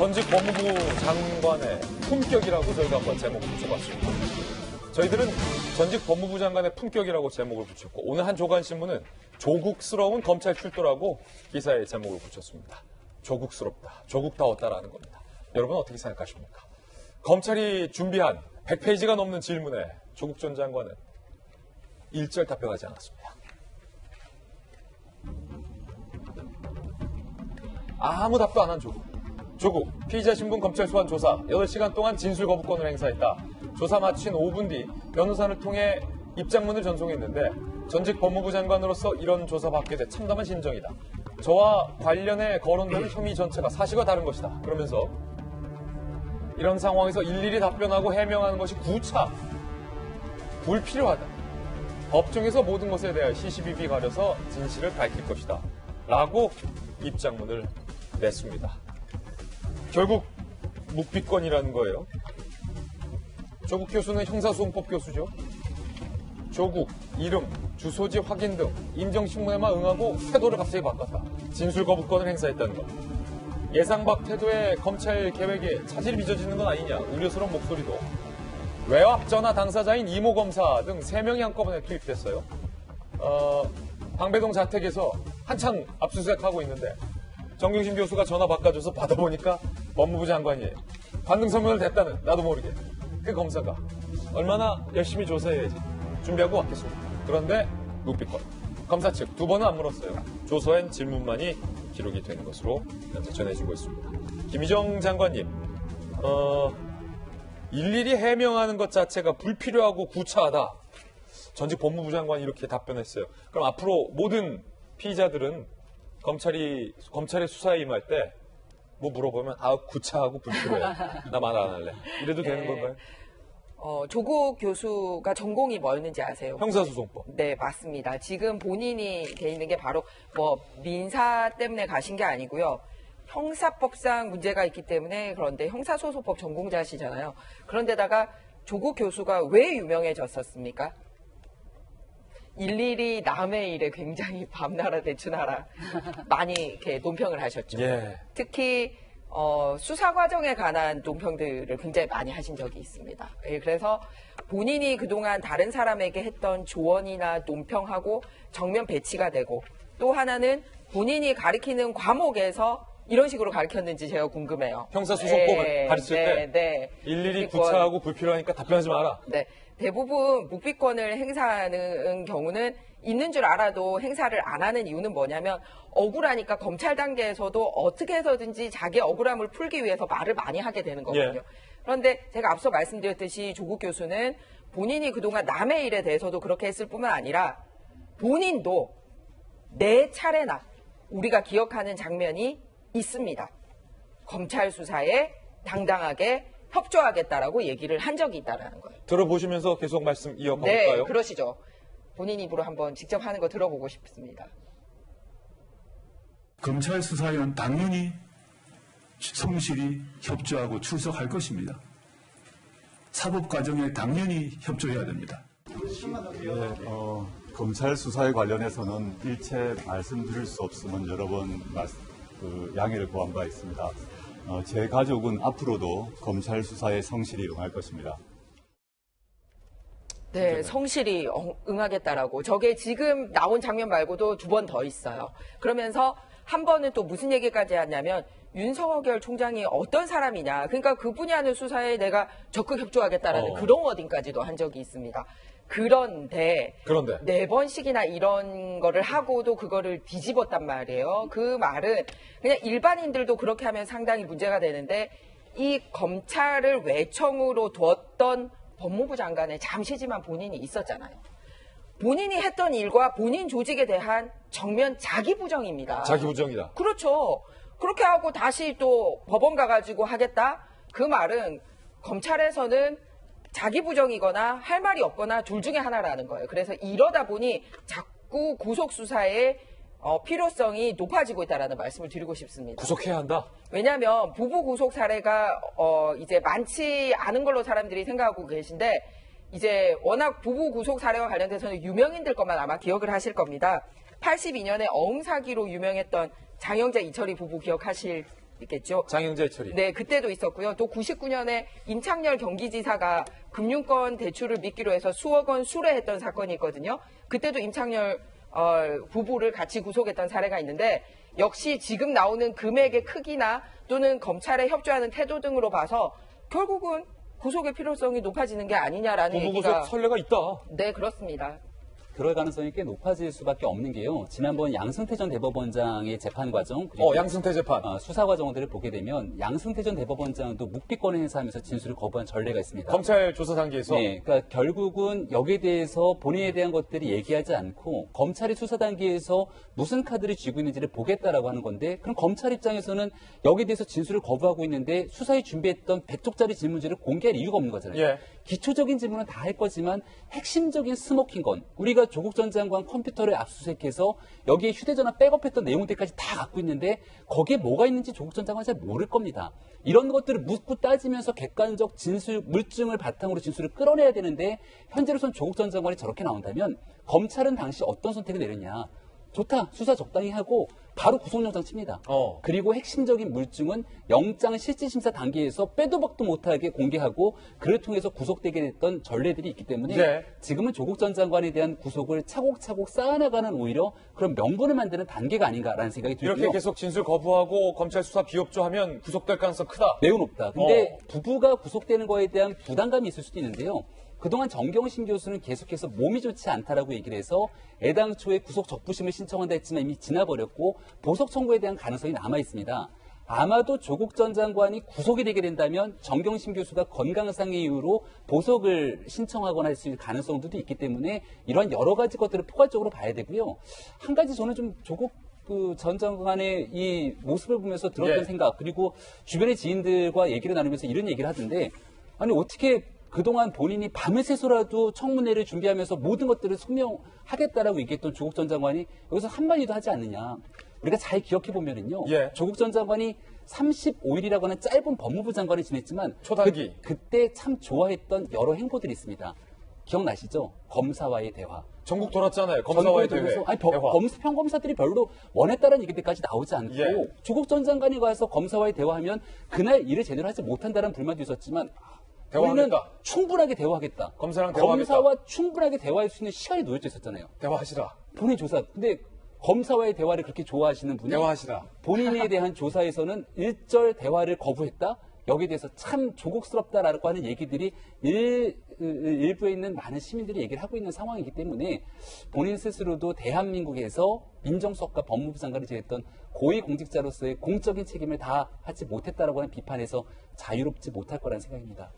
전직 법무부 장관의 품격이라고 저희가 한번 제목을 붙여봤습니다. 저희들은 전직 법무부 장관의 품격이라고 제목을 붙였고 오늘 한 조간신문은 조국스러운 검찰 출두라고 기사에 제목을 붙였습니다. 조국스럽다, 조국다웠다라는 겁니다. 여러분 어떻게 생각하십니까? 검찰이 준비한 100페이지가 넘는 질문에 조국 전 장관은 일절 답변하지 않았습니다. 아무 답도 안 한 조국. 조국, 피의자 신분 검찰 소환 조사 8시간 동안 진술 거부권을 행사했다. 조사 마친 5분 뒤 변호사를 통해 입장문을 전송했는데 전직 법무부 장관으로서 이런 조사 받게 돼 참담한 심정이다. 저와 관련해 거론되는 혐의 전체가 사실과 다른 것이다. 그러면서 이런 상황에서 일일이 답변하고 해명하는 것이 구차, 불필요하다. 법정에서 모든 것에 대해 시시비비 가려서 진실을 밝힐 것이다. 라고 입장문을 냈습니다. 결국 묵비권이라는 거예요. 조국 교수는 형사소송법 교수죠. 조국, 이름, 주소지 확인 등 임정신문에만 응하고 태도를 갑자기 바꿨다. 진술 거부권을 행사했다는 것. 예상 밖 태도에 검찰 계획에 차질이 빚어지는 건 아니냐 우려스러운 목소리도. 외압 전화 당사자인 이모 검사 등 3명이 한꺼번에 투입됐어요. 방배동 자택에서 한창 압수수색하고 있는데 정경심 교수가 전화 바꿔줘서 받아보니까 법무부 장관이 관등성명을 댔다는 나도 모르게 그 검사가 얼마나 열심히 조사해야지 준비하고 왔겠습니까? 그런데 묵비권. 검사 측 2번은 안 물었어요. 조서엔 질문만이 기록이 되는 것으로 현재 전해지고 있습니다. 김희정 장관님, 일일이 해명하는 것 자체가 불필요하고 구차하다. 전직 법무부 장관이 이렇게 답변했어요. 그럼 앞으로 모든 피의자들은 검찰의 수사에 임할 때 뭐 물어보면 구차하고 불필요해. 나 말 안 할래. 이래도 되는 건가요? 조국 교수가 전공이 뭐였는지 아세요? 형사소송법. 네, 맞습니다. 지금 본인이 돼 있는 게 바로 민사 때문에 가신 게 아니고요. 형사법상 문제가 있기 때문에 그런데 형사소송법 전공자시잖아요. 그런데다가 조국 교수가 왜 유명해졌었습니까? 일일이 남의 일에 굉장히 밤나라 대추나라 많이 이렇게 논평을 하셨죠. 예. 특히 수사 과정에 관한 논평들을 굉장히 많이 하신 적이 있습니다. 예, 그래서 본인이 그동안 다른 사람에게 했던 조언이나 논평하고 정면 배치가 되고 또 하나는 본인이 가르치는 과목에서 이런 식으로 가르쳤는지 제가 궁금해요. 형사소송법을 가르칠 때 일일이 구차하고 불필요하니까 답변하지 마라. 네. 대부분 묵비권을 행사하는 경우는 있는 줄 알아도 행사를 안 하는 이유는 뭐냐면 억울하니까 검찰 단계에서도 어떻게 해서든지 자기 억울함을 풀기 위해서 말을 많이 하게 되는 거거든요. 예. 그런데 제가 앞서 말씀드렸듯이 조국 교수는 본인이 그동안 남의 일에 대해서도 그렇게 했을 뿐만 아니라 본인도 내 차례나 우리가 기억하는 장면이 있습니다. 검찰 수사에 당당하게 협조하겠다라고 얘기를 한 적이 있다는 거예요. 들어보시면서 계속 말씀 이어가 네, 볼까요? 그러시죠. 본인 입으로 한번 직접 하는 거 들어보고 싶습니다. 검찰 수사에는 당연히 성실히 협조하고 출석할 것입니다. 사법 과정에 당연히 협조해야 됩니다. 네, 검찰 수사에 관련해서는 일체 말씀드릴 수 없음은 여러 번 양해를 구한 바 있습니다. 제 가족은 앞으로도 검찰 수사에 성실히 응할 것입니다. 네, 성실히 응하겠다라고. 저게 지금 나온 장면 말고도 2번 더 있어요. 그러면서 한 번은 또 무슨 얘기까지 하냐면 윤석열 총장이 어떤 사람이냐. 그러니까 그분이 하는 수사에 내가 적극 협조하겠다라는 그런 워딩까지도 한 적이 있습니다. 그런데 4번씩이나 이런 거를 하고도 그거를 뒤집었단 말이에요. 그 말은 그냥 일반인들도 그렇게 하면 상당히 문제가 되는데 이 검찰을 외청으로 뒀던 법무부 장관의 잠시지만 본인이 있었잖아요. 본인이 했던 일과 본인 조직에 대한 정면 자기 부정입니다. 자기 부정이다. 그렇죠. 그렇게 하고 다시 또 법원 가가지고 하겠다? 그 말은 검찰에서는 자기 부정이거나 할 말이 없거나 둘 중에 하나라는 거예요. 그래서 이러다 보니 자꾸 구속수사의 필요성이 높아지고 있다는 말씀을 드리고 싶습니다. 구속해야 한다? 왜냐하면 부부 구속 사례가 이제 많지 않은 걸로 사람들이 생각하고 계신데 이제 워낙 부부 구속 사례와 관련돼서는 유명인들 것만 아마 기억을 하실 겁니다. 82년에 어흥 사기로 유명했던 장영재 이철희 부부 기억하실 아시겠죠? 장영재 처리. 네, 그때도 있었고요. 또 99년에 임창열 경기지사가 금융권 대출을 미끼로 해서 수억 원 수뢰했던 사건이 있거든요. 그때도 임창열 부부를 같이 구속했던 사례가 있는데 역시 지금 나오는 금액의 크기나 또는 검찰에 협조하는 태도 등으로 봐서 결국은 구속의 필요성이 높아지는 게 아니냐라는 부부 얘기가 구속 선례가 있다. 네, 그렇습니다. 그럴 가능성이 꽤 높아질 수밖에 없는 게요. 지난번 양승태 전 대법원장의 재판 과정, 그리고 양승태 재판. 수사 과정들을 보게 되면 양승태 전 대법원장도 묵비권을 행사하면서 진술을 거부한 전례가 있습니다. 검찰 조사 단계에서. 네, 그러니까 결국은 여기에 대해서 본인에 대한 것들이 얘기하지 않고 검찰이 수사 단계에서 무슨 카드를 쥐고 있는지를 보겠다라고 하는 건데, 그럼 검찰 입장에서는 여기에 대해서 진술을 거부하고 있는데 수사에 준비했던 100쪽짜리 질문지를 공개할 이유가 없는 거잖아요. 예. 기초적인 질문은 다 할 거지만 핵심적인 스모킹 건, 우리가 조국 전 장관 컴퓨터를 압수수색해서 여기에 휴대전화 백업했던 내용들까지 다 갖고 있는데 거기에 뭐가 있는지 조국 전 장관은 잘 모를 겁니다. 이런 것들을 묻고 따지면서 객관적 진술, 물증을 바탕으로 진술을 끌어내야 되는데 현재로선 조국 전 장관이 저렇게 나온다면 검찰은 당시 어떤 선택을 내렸냐. 좋다. 수사 적당히 하고 바로 구속영장 칩니다. 그리고 핵심적인 물증은 영장 실질심사 단계에서 빼도 박도 못하게 공개하고 그를 통해서 구속되게 됐던 전례들이 있기 때문에 네. 지금은 조국 전 장관에 대한 구속을 차곡차곡 쌓아나가는 오히려 그런 명분을 만드는 단계가 아닌가라는 생각이 들고요. 이렇게 계속 진술 거부하고 검찰 수사 비협조하면 구속될 가능성 크다. 매우 높다. 근데 부부가 구속되는 거에 대한 부담감이 있을 수도 있는데요. 그동안 정경심 교수는 계속해서 몸이 좋지 않다라고 얘기를 해서 애당초에 구속 적부심을 신청한다 했지만 이미 지나버렸고 보석 청구에 대한 가능성이 남아 있습니다. 아마도 조국 전 장관이 구속이 되게 된다면 정경심 교수가 건강상의 이유로 보석을 신청하거나 할 수 있는 가능성도 있기 때문에 이런 여러 가지 것들을 포괄적으로 봐야 되고요. 한 가지 저는 좀 조국 전 장관의 이 모습을 보면서 들었던 예. 생각, 그리고 주변의 지인들과 얘기를 나누면서 이런 얘기를 하던데, 아니 어떻게 그동안 본인이 밤을 새서라도 청문회를 준비하면서 모든 것들을 소명하겠다라고 얘기했던 조국 전 장관이 여기서 한마디도 하지 않느냐. 우리가 잘 기억해보면은요. 예. 조국 전 장관이 35일이라고 하는 짧은 법무부 장관을 지냈지만 초단기. 그때 참 좋아했던 여러 행보들이 있습니다. 기억나시죠? 검사와의 대화. 전국 돌았잖아요. 검사와의 대회. 전국을 돌면서 아니, 대화. 평검사들이 별로 원했다는 얘기들까지 나오지 않고 예. 조국 전 장관이 가서 검사와의 대화하면 그날 일을 제대로 하지 못한다는 불만도 있었지만 우리는 대화하겠다. 충분하게 대화하겠다. 검사랑 대화하겠다. 검사와 충분하게 대화할 수 있는 시간이 놓여져 있었잖아요. 대화하시라. 본인 조사. 근데 검사와의 대화를 그렇게 좋아하시는 분이 대화하시라. 본인에 대한 조사에서는 일절 대화를 거부했다? 여기에 대해서 참 조국스럽다라고 하는 얘기들이 일부에 있는 많은 시민들이 얘기를 하고 있는 상황이기 때문에 본인 스스로도 대한민국에서 민정수석과 법무부 장관을 지냈던 고위공직자로서의 공적인 책임을 다하지 못했다라고 하는 비판에서 자유롭지 못할 거라는 생각입니다.